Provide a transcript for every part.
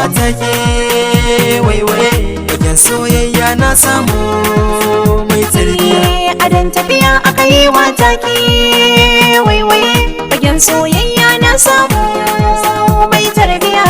wata ke waiwaye, wajen soyayya na samu mai tarbiya. Adan tafiya aka yi wata ke waiwaye, wajen soyayya na samu mai tarbiya.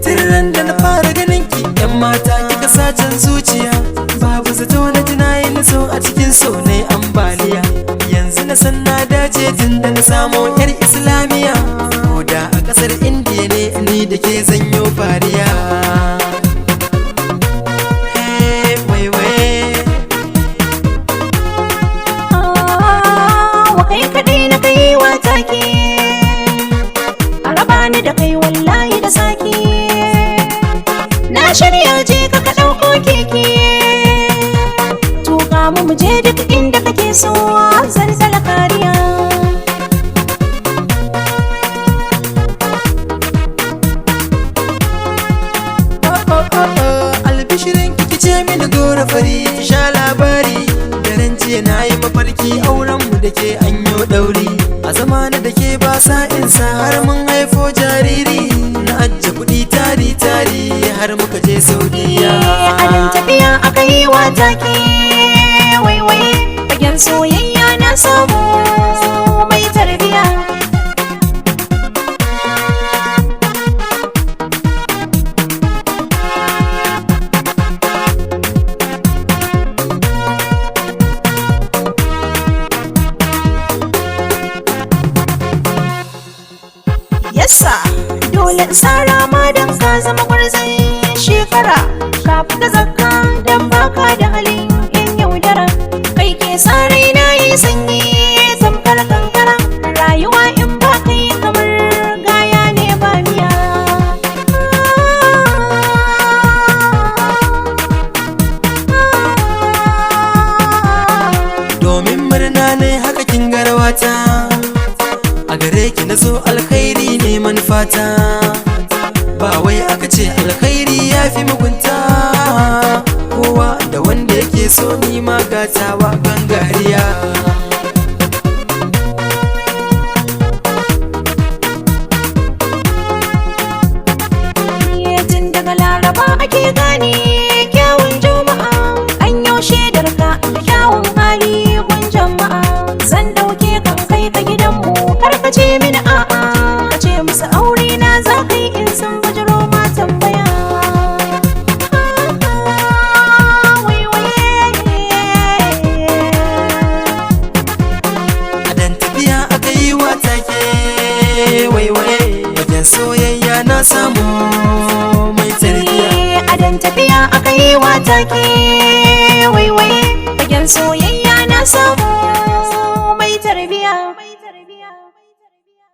Tirran da na fara ganin ki yan mata kika sacin zuciya, babu zato na tunayin so a cikin so ne ambaliya. Yanzu na san na dace tun da na samo yar islamiya, ko da a kasar indiya ne ni da ke zanyo fariya. Kai kaɗai na kai wata ke, a raba ni da kai wallahi da sake. Na shirya je ka ɗauko keke, tuka mu je duk inda kake so, zalzala kariya. Albishirin ki ce mini gora fari ki sha labari, daren jiya na yi mafarki auren mu da ke anyo ɗauri. A zamana da ke ba sa'insa har mun haifo jariri, na ajiye kuɗi tari har muka je Saudiya. Adan tafiya aka yi wata ke waiwaye, fagen soyayya na samu mai tarbiya. Yassa dole in sara ma dan ka zama gwarzon shekara, ka fita zakka dan baka da halin yan yaudara. Kai ke sa raina yi sanyi tamkar kankara, rayuwa in ba kai kamar gaya ne ba miya. Domin murna ne haka kin garwata, a gare ki na zo alkhairi ne manufata. Ba wai aka ce alkhairi ya fi mugunta, kowa da wanda yake so ni ma gatawa gangariya. Tun daga laraba ake gane kyawun juma'a, an yaushe darka da kyawun hali gun jama'a. Zan dauke kan kai ka gidanmu, har ka ce mini a'a, ka ce musu aure na za ka yi in sun bujiro ma tambaya. Adan tafiya aka yi wata ke waiwaye, wajen soyayya na samu mai tarbiya. Adan tafiya aka yi wata ke waiwaye, fagen soyayya na samu mai tarbiya.